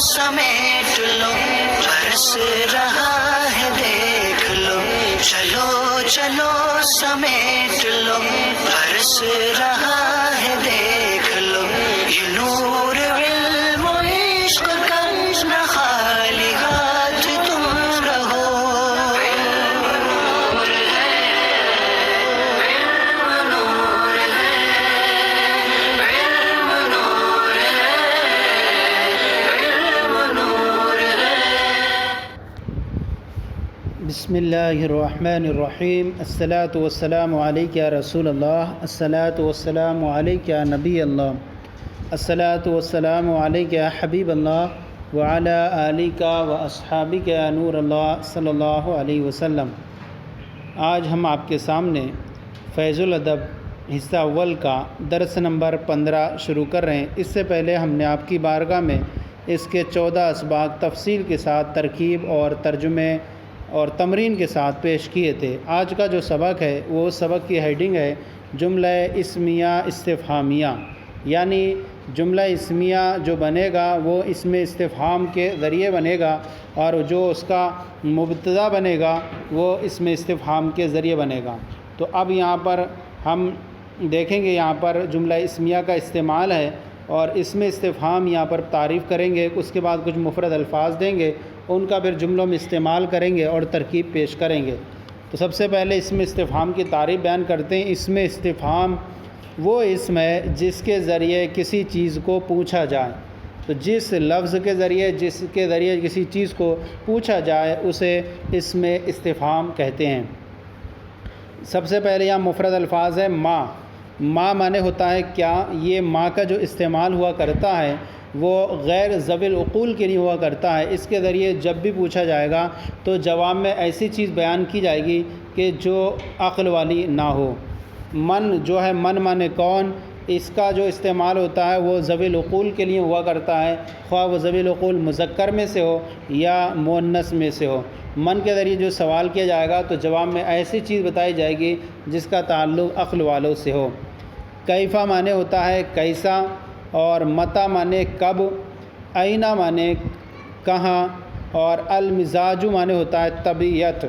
سمیٹ لو برس رہا ہے دیکھ لو، چلو چلو سمیٹ لو برس رہا ہے دیکھ لو، یہ نور علم و عشق کا نہ خالی ہاتھ تم رہو۔ بسم اللہ الرحمن الرحیم، الصلاۃ والسلام علیک یا رسول اللہ، الصلاۃ والسلام علیک یا نبی اللہ، الصلاۃ والسلام علیک یا حبیب اللہ وعلی آلک و اصحابک یا نور اللہ صلی اللہ علیہ وسلم۔ آج ہم آپ کے سامنے فیض الادب حصہ اول کا درس نمبر 15 شروع کر رہے ہیں۔ اس سے پہلے ہم نے آپ کی بارگاہ میں اس کے 14 اسباق تفصیل کے ساتھ ترکیب اور ترجمے اور تمرین کے ساتھ پیش کیے تھے۔ آج کا جو سبق ہے وہ سبق کی ہیڈنگ ہے جملہ اسمیہ استفھامیہ، یعنی جملہ اسمیہ جو بنے گا وہ اسم استفہام کے ذریعے بنے گا، اور جو اس کا مبتدا بنے گا وہ اسم استفہام کے ذریعے بنے گا۔ تو اب یہاں پر ہم دیکھیں گے، یہاں پر جملہ اسمیہ کا استعمال ہے اور اسم استفہام یہاں پر تعریف کریں گے، اس کے بعد کچھ مفرد الفاظ دیں گے، ان کا پھر جملوں میں استعمال کریں گے اور ترکیب پیش کریں گے۔ تو سب سے پہلے اسم استفہام کی تعریف بیان کرتے ہیں۔ اسم استفہام وہ اسم ہے جس کے ذریعے کسی چیز کو پوچھا جائے، تو جس لفظ کے ذریعے کسی چیز کو پوچھا جائے اسے اسم استفہام کہتے ہیں۔ سب سے پہلے یہاں مفرد الفاظ ہے ما۔ ما معنی ہوتا ہے کیا، یہ ما کا جو استعمال ہوا کرتا ہے وہ غیر ذوی العقول کے لیے ہوا کرتا ہے۔ اس کے ذریعے جب بھی پوچھا جائے گا تو جواب میں ایسی چیز بیان کی جائے گی کہ جو عقل والی نہ ہو۔ من جو ہے، من معنی کون، اس کا جو استعمال ہوتا ہے وہ ذوی العقول کے لیے ہوا کرتا ہے، خواہ وہ ذوی العقول مذکر میں سے ہو یا مؤنث میں سے ہو۔ من کے ذریعے جو سوال کیا جائے گا تو جواب میں ایسی چیز بتائی جائے گی جس کا تعلق عقل والوں سے ہو۔ کیفا معنی ہوتا ہے کیسا، اور متا معنی کب، اینا معنی کہاں، اور المزاج معنی ہوتا ہے طبیعت۔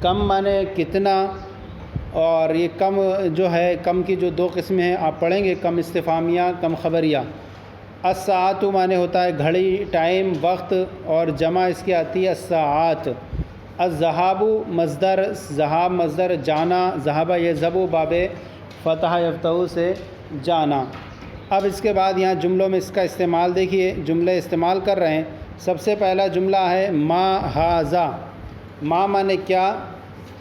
کم معنی کتنا، اور یہ کم جو ہے، کم کی جو 2 قسمیں ہیں آپ پڑھیں گے، کم استفھامیہ، کم خبریہ۔ الساعۃ معنی ہوتا ہے گھڑی، ٹائم، وقت، اور جمع اس کی آتی ہے الساعات۔ الذہاب مصدر، ذہاب مصدر، جانا، ذہابہ یذہب باب فتح یفتح سے جانا۔ اب اس کے بعد یہاں جملوں میں اس کا استعمال دیکھیے، جملے استعمال کر رہے ہیں۔ سب سے پہلا جملہ ہے ما ھذا۔ ما معنی کیا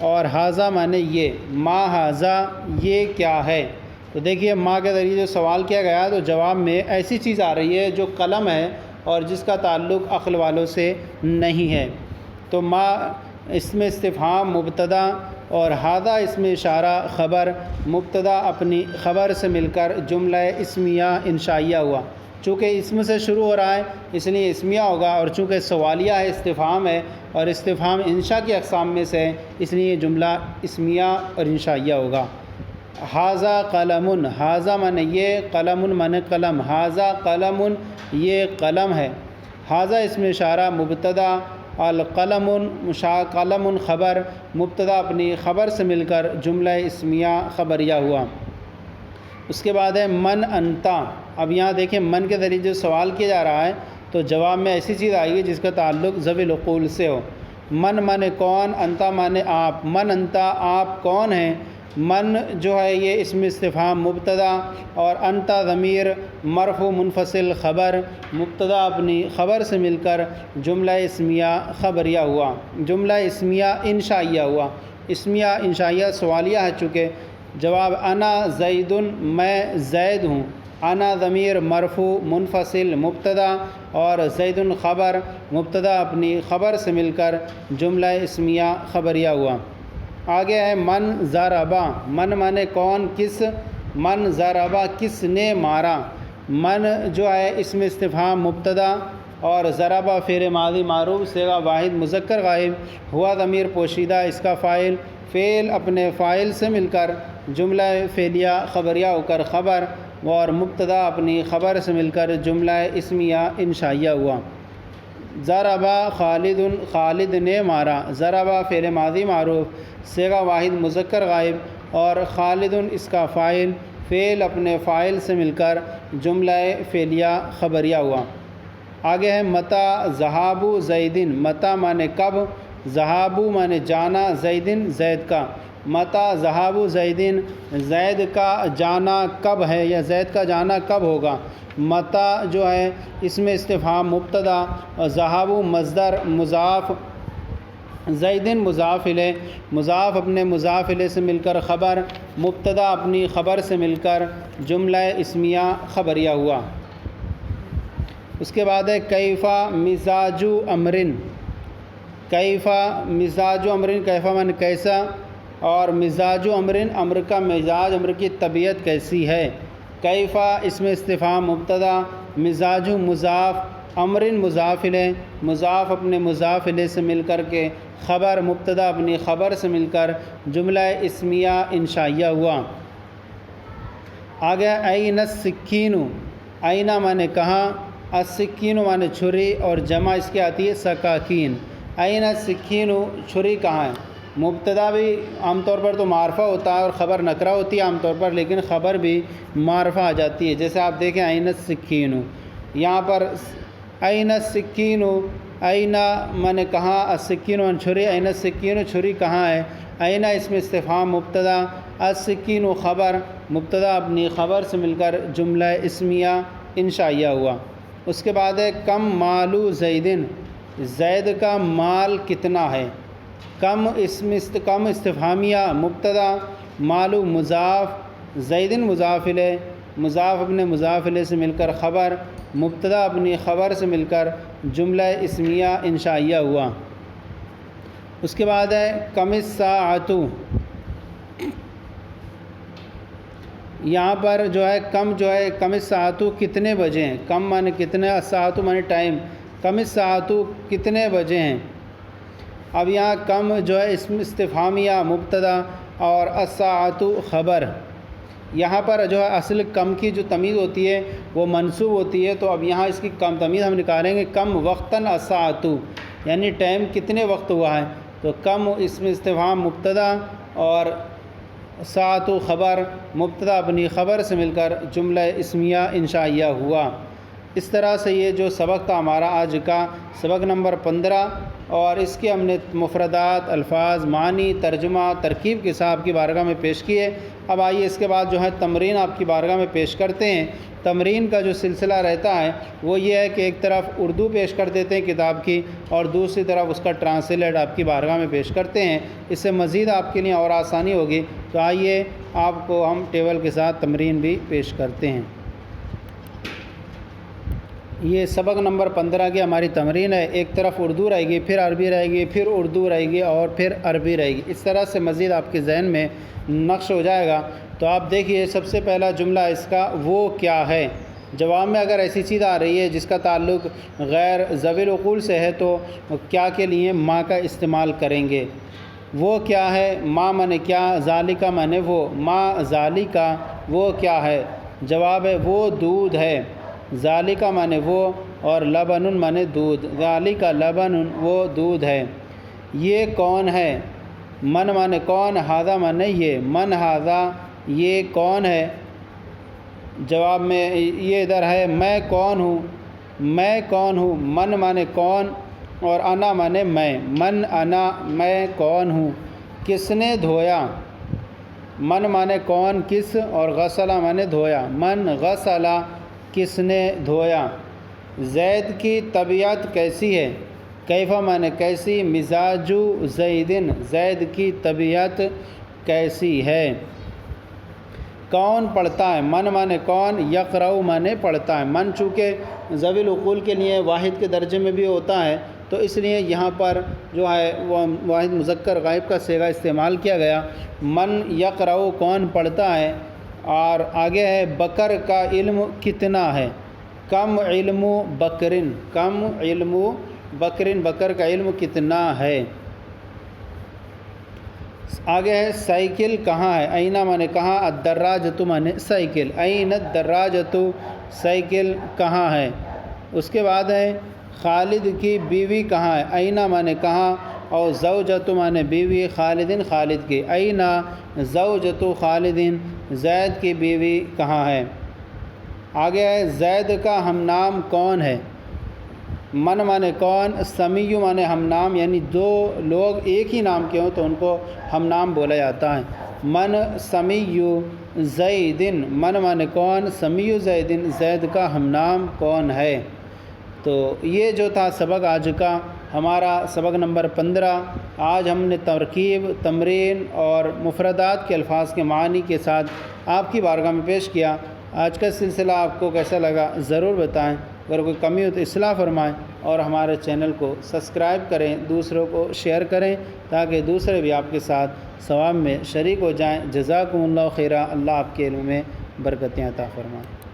اور ھذا معنی یہ۔ ما ھذا یہ کیا ہے۔ تو دیکھیے ما کے ذریعے جو سوال کیا گیا تو جواب میں ایسی چیز آ رہی ہے جو قلم ہے اور جس کا تعلق عقل والوں سے نہیں ہے۔ تو ما اسم استفہام مبتدا اور ھذا اسم اشارہ خبر، مبتدا اپنی خبر سے مل کر جملہ اسمیہ انشائیہ ہوا۔ چونکہ اسم سے شروع ہو رہا ہے اس لیے اسمیہ ہوگا، اور چونکہ سوالیہ ہے، استفہام ہے، اور استفہام انشاء کی اقسام میں سے ہے، اس لیے یہ جملہ اسمیہ اور انشائیہ ہوگا۔ ھذا قلم، ھذا معنی یہ، قلم معنی قلم، ھذا قلم یہ قلم ہے۔ ھذا اسم اشارہ مبتدا، القلم قلم خبر، مبتدا اپنی خبر سے مل کر جملہ اسمیہ خبریہ ہوا۔ اس کے بعد ہے من انتا۔ اب یہاں دیکھیں من کے ذریعے جو سوال کیا جا رہا ہے تو جواب میں ایسی چیز آئے گی جس کا تعلق ذوی العقول سے ہو۔ من معنی کون، انتا معنی آپ۔ من انتا آپ کون ہیں۔ من جو ہے یہ اسم استفہام مبتدا، اور انتا ضمیر مرفوع منفصل خبر، مبتدا اپنی خبر سے مل کر جملہ اسمیہ خبریہ ہوا، جملہ اسمیہ انشائیہ ہوا۔ اسمیہ انشائیہ سوالیہ ہے چونکہ جواب انا زید، میں زید ہوں۔ انا ضمیر مرفوع منفصل مبتدا اور زید خبر، مبتدا اپنی خبر سے مل کر جملہ اسمیہ خبریہ ہوا۔ آگے ہے من ضربا۔ من مانے کون، کس۔ من ضربا کس نے مارا۔ من جو ہے اسم استفہام مبتدا اور ضربا فعل ماضی معروف صیغہ واحد مذکر غائب، ہوا ضمیر پوشیدہ اس کا فاعل، فعل اپنے فاعل سے مل کر جملہ فعلیہ خبریہ ہو کر خبر، اور مبتدا اپنی خبر سے مل کر جملہ اسمیہ انشائیہ ہوا۔ ضربا خالد، خالد نے مارا۔ ضربا فعل ماضی معروف، صیغہ واحد مذکر غائب، اور خالد اس کا فاعل، فعل اپنے فاعل سے مل کر جملہ فعلیہ خبریہ ہوا۔ آگے ہے متا ذہاب زیدن، متا مانے کب، ذہاب مانے جانا، زیدن زید کا۔ متا ذہاب زیدن، زید کا جانا کب ہے یا زید کا جانا کب ہوگا۔ متا جو ہے اس میں استفہام مبتدا، اور ذہاب مصدر مضاف، زیدن مضاف الیہ، مضاف اپنے مضاف الیہ سے مل کر خبر، مبتدا اپنی خبر سے مل کر جملہ اسمیہ خبریہ ہوا۔ اس کے بعد ہے کیفا مزاج امرن، کیفا مزاج امرن، کیفا من کیسا، اور مزاج امرن امر کا مزاج، امر کی طبیعت کیسی ہے۔ کیفا اس میں استفہام مبتدا، مزاج مضاف، امرن مضاف الیہ، مضاف اپنے مضاف الیہ سے مل کر کے خبر، مبتدا اپنی خبر سے مل کر جملہ اسمیہ انشائیہ ہوا۔ آگے این السکین، اینا مانے کہاں، السکین مانے چھری، اور جمع اس کی آتی ہے سکاکین۔ این السکین، چھری کہاں ہے۔ مبتدا بھی عام طور پر تو معرفہ ہوتا ہے اور خبر نکرہ ہوتی ہے عام طور پر، لیکن خبر بھی معرفہ آ جاتی ہے۔ جیسے آپ دیکھیں این السکین، یہاں پر این السکین، اینا مانے کہاں، السکین من چھری، این السکین چھری کہاں ہے۔ اینا اس میں استفہام مبتدا، السکین خبر، مبتدا اپنی خبر سے مل کر جملہ اسمیہ انشائیہ ہوا۔ اس کے بعد ہے کم مالو زیدن، زید کا مال کتنا ہے۔ کم کم استفہامیہ مبتدا، مالو مضاف، زیدن مضاف الیہ، مضاف اپنے مضاف الیہ سے مل کر خبر، مبتدا اپنی خبر سے مل کر جملہ اسمیہ انشائیہ ہوا۔ اس کے بعد ہے کم الساعۃ، یہاں پر جو ہے کم جو ہے کم الساعۃ کتنے بجے ہیں، کم مانے کتنے، الساعۃ مانے ٹائم، کم الساعۃ کتنے بجے ہیں۔ اب یہاں کم جو ہے اسم استفہامیہ مبتدا اور الساعۃ خبر، یہاں پر جو ہے اصل کم کی جو تمیز ہوتی ہے وہ منصوب ہوتی ہے، تو اب یہاں اس کی کم تمیز ہم نکالیں گے کم وقتاً الساعۃ، یعنی ٹائم کتنے وقت ہوا ہے، تو کم اسم استفہام مبتدا اور ساعۃ خبر، مبتدا اپنی خبر سے مل کر جملہ اسمیہ انشائیہ ہوا۔ اس طرح سے یہ جو سبق تھا ہمارا آج کا سبق نمبر 15، اور اس کے ہم نے مفردات، الفاظ، معنی، ترجمہ، ترکیب کے حساب کی بارگاہ میں پیش کیے۔ اب آئیے اس کے بعد جو ہے تمرین آپ کی بارگاہ میں پیش کرتے ہیں۔ تمرین کا جو سلسلہ رہتا ہے وہ یہ ہے کہ ایک طرف اردو پیش کر دیتے ہیں کتاب کی، اور دوسری طرف اس کا ٹرانسلیٹ آپ کی بارگاہ میں پیش کرتے ہیں۔ اس سے مزید آپ کے لیے اور آسانی ہوگی، تو آئیے آپ کو ہم ٹیبل کے ساتھ تمرین بھی پیش کرتے ہیں۔ یہ سبق نمبر 15 کی ہماری تمرین ہے۔ ایک طرف اردو رہے گی، پھر عربی رہے گی، پھر اردو رہے گی، اور پھر عربی رہے گی۔ اس طرح سے مزید آپ کے ذہن میں نقش ہو جائے گا۔ تو آپ دیکھیے سب سے پہلا جملہ اس کا وہ کیا ہے۔ جواب میں اگر ایسی چیز آ رہی ہے جس کا تعلق غیر ذوی العقول سے ہے تو کیا کے لیے ما کا استعمال کریں گے۔ وہ کیا ہے، ما مانے کیا، ذالکا مانے وہ، ما ذالکا وہ کیا ہے۔ جواب ہے وہ دودھ ہے، ذالکا مانے وہ، اور لبن مانے دودھ، ذالکا لبن وہ دودھ ہے۔ یہ کون ہے، من مانے کون، ہذا مانے یہ، من ہذا یہ کون ہے۔ جواب میں یہ ادھر ہے میں کون ہوں، میں کون ہوں، من مانے کون، اور انا مانے میں، من انا میں کون ہوں۔ کس نے دھویا، من مانے کون کس، اور غسلہ مانے دھویا، من غسلہ کس نے دھویا۔ زید کی طبیعت کیسی ہے، کیفا مانے کیسی، مزاجو زیدن زید کی طبیعت کیسی ہے۔ کون پڑھتا ہے، من مانے کون، یقرأ مانے پڑھتا ہے۔ من چونکہ ذوی العقول کے لیے واحد کے درجے میں بھی ہوتا ہے، تو اس لیے یہاں پر جو ہے وہ واحد مذکر غائب کا صیغہ استعمال کیا گیا۔ من یقرأ کون پڑھتا ہے، اور آگے ہے بکر کا علم کتنا ہے، کم علم بکرن، کم علم بکرن بکر کا علم کتنا ہے۔ آگے ہے سائیکل کہاں ہے، اینہ مانے کہاں، الدراجۃ مانے سائیکل، این الدراجۃ سائیکل کہاں ہے۔ اس کے بعد ہے خالد کی بیوی کہاں ہے، اینہ مانے کہاں، اور زوجۃ مانے بیوی، خالدن خالد کی، اینہ زوجۃ خالدن زید کی بیوی کہاں ہے۔ آگے ہے زید کا ہم نام کون ہے، من مانے کون، سمیع مانے ہم نام، یعنی دو لوگ ایک ہی نام کے ہوں تو ان کو ہم نام بولا جاتا ہے۔ من سمیع زیدن، من مانے کون، سمیع زیدن زید کا ہم نام کون ہے۔ تو یہ جو تھا سبق آج کا ہمارا سبق نمبر 15۔ آج ہم نے ترکیب، تمرین اور مفردات کے الفاظ کے معنی کے ساتھ آپ کی بارگاہ میں پیش کیا۔ آج کا سلسلہ آپ کو کیسا لگا ضرور بتائیں، اگر کوئی کمی ہو تو اصلاح فرمائیں، اور ہمارے چینل کو سبسکرائب کریں، دوسروں کو شیئر کریں تاکہ دوسرے بھی آپ کے ساتھ ثواب میں شریک ہو جائیں۔ جزاکم اللہ خیرہ، اللہ آپ کے علم میں برکتیں عطا فرمائیں۔